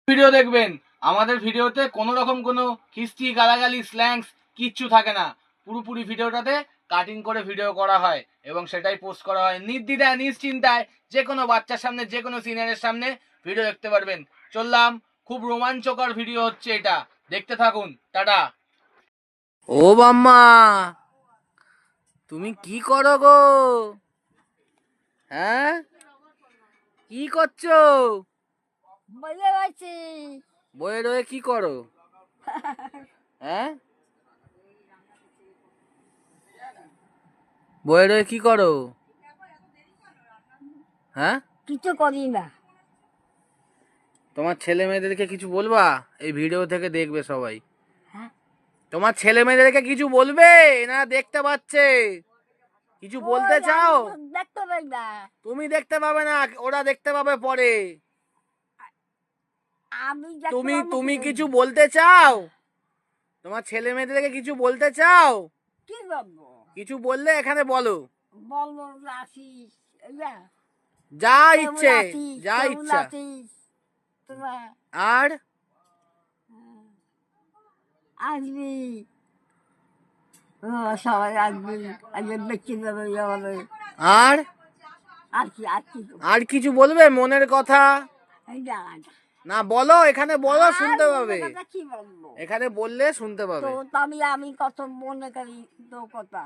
Video দেখবেন। আমাদের ভিডিওতে কোনো রকম কোনো খিস্তি গালাগালি স্ল্যাংস কিচ্ছু থাকে না। পুরোপুরি ভিডিওটাতে কাটিং করে ভিডিও করা হয় এবং সেটাই পোস্ট করা হয় নির্দ্বিধায় নিশ্চিন্তায়। যে কোনো বাচ্চার সামনে, যে কোনো সিনিয়রের সামনে ভিডিও দেখতে পারবেন। চললাম, খুব রোমাঞ্চকর ভিডিও হচ্ছে এটা, দেখতে থাকুন। টাটা। ও বাম্মা, তুমি কি করো গো? হ্যাঁ, কি করছো? বইয়ে রয়েছি। বইয়ে রয়ে কি করো? হ্যাঁ, বইয়ে রয়ে কি করো? হ্যাঁ, কিছু করি না। তোমার ছেলে মেয়েদেরকে কিছু বলবা? এই ভিডিও থেকে দেখবে সবাই। হ্যাঁ, তোমার ছেলে মেয়েদেরকে কিছু বলবে না? দেখতে পাচ্ছে, কিছু বলতে চাও? দেখতে পাই না। তুমি দেখতে পাবে না, ওরা দেখতে পাবে পরে। আমি তুমি তুমি কিছু বলতে চাও? তোমার ছেলে মেয়েদেরকে কিছু বলতে চাও? কি বলবো? কিছু বললে এখানে বলো। বলবো আসিস, যা ইচ্ছে, যা ইচ্ছা। আর আসবি, সবাই আসবি, আজকে দেখতে যাবে আমাদের। আর আর কি আর কি আর কিছু বলবে মনের কথা? এই না, না বলো, এখানে বলো, শুনতে পাবে। কি বলবো? এখানে বললে শুনতে পাবে। তো আমি কত মনে করি তোর কথা।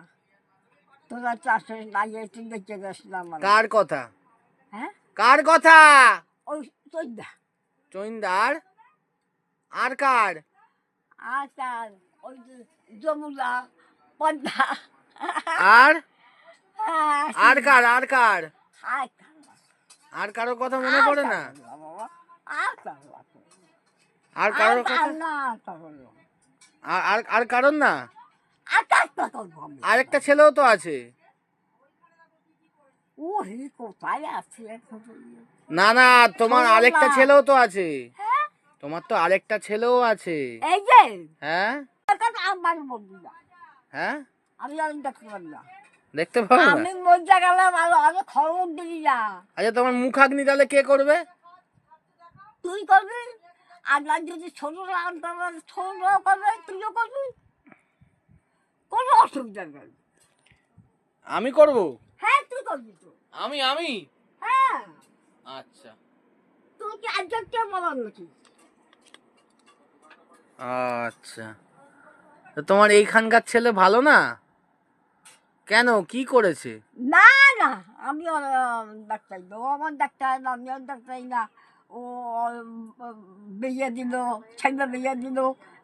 তোরা চাষে লাগিয়ে দেখতে গেছিলাম। কার কথা? হ্যাঁ, কার কথা? ওই চৈদা চৈন্দার? আর কার? আর তার ওই যে যমুনা পদ্মা। আর আর কার? আর কার? আর আর কারোর কথা মনে পড়ে না? আর আর কারোর কথা? আর আর কারণ না? আরেকটা ছেলেও তো আছে। ও হে, কোথায় আছে? না না, তোমার আরেকটা ছেলেও তো আছে। তোমার তো আরেকটা ছেলেও আছে। এই যে, হ্যাঁ আমার বন্ধু না, হ্যাঁ, আমি আর দেখতে পারি না। দেখতে পাবো না? আমি মজা গেলে ভালো, আমি খবর দিই না। আচ্ছা, তোমার মুখাগ্নি তাহলে কে করবে? তুই করবি, আর না যদি ছোটরা আনতে পারে, ছোটরাও করবে, তুইও করবি, কোনো অসুবিধা নেই। আমি করব? হ্যাঁ, তুই করবি তো। আমি হ্যাঁ, আচ্ছা তুই কি আজকে কে বলার নাকি? আচ্ছা, তো তোমার এইখানকার ছেলে ভালো না কেন? কি করেছে? না না, আমি ডাক্তার না, ও আমার ডাক্তার না, আমি আর ডাক্তার না। ও বিয়ে দিল, ছেলে বিয়ে দিল,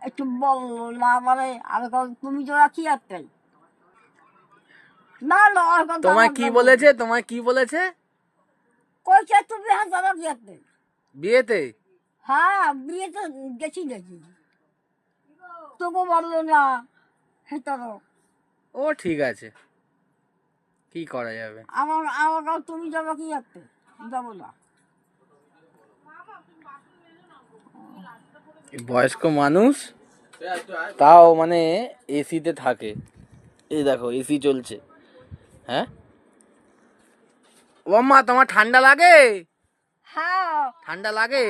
একটু বললো না আমারে। আমি তুমি তোরা কি আত্মাই? না না, তোমায় কি বলেছে? তোমায় কি বলেছে? কইছে তুমি হাজারা বিয়েতে। বিয়েতে? হ্যাঁ, বিয়েতে গেছি নাকি, তবু বললো না। হেতারো ও ঠিক আছে, কি করা যাবে। আমার তুমি যাবো কি আত্মে? যাবো না। বয়স্ক মানুষ, তাও মানে এসিতে থাকে। এই দেখো এসি চলছে। হ্যাঁ, ও মা, তোমার ঠান্ডা লাগে? হ্যাঁ, ঠান্ডা লাগে?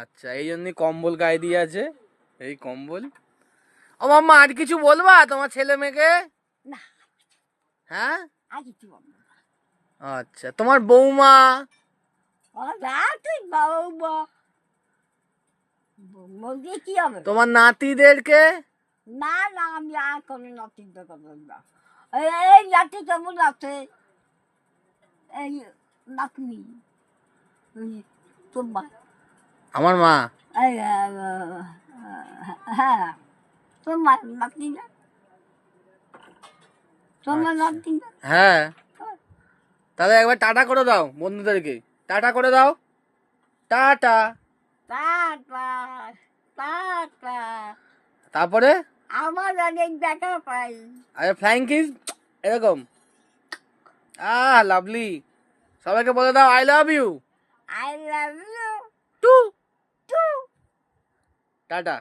আচ্ছা, এই জন্যই কম্বল গায়ে দিয়ে আছে, এই কম্বল। ও মাম্মা, আর কিছু বলবা তোমার ছেলে মেয়েকে? না, হ্যাঁ, আর কিছু বলবো না। আচ্ছা, তোমার বৌমা? তুই বাবা বলবি কি হবে? তোমার নাতিদেরকে? না না, আমি আর কোনো নাতিতে করবো না। এই নাতি কেমন আছে? এই নাতনি, তোমার? আমার মা? এই হ্যাঁ, তোমার নাতনি না? তোমার নাতনি না? হ্যাঁ, তাহলে একবার টাটা করে দাও বন্ধুদেরকে। টাটা করে দাও, টাটা। Tata, tata. তারপরে আমার অনেক দেখা পাই। আরে ফ্লাইং কিস, এরকম। লাভলি। সবাইকে বলে দাও I love you. I love you too too. Tata.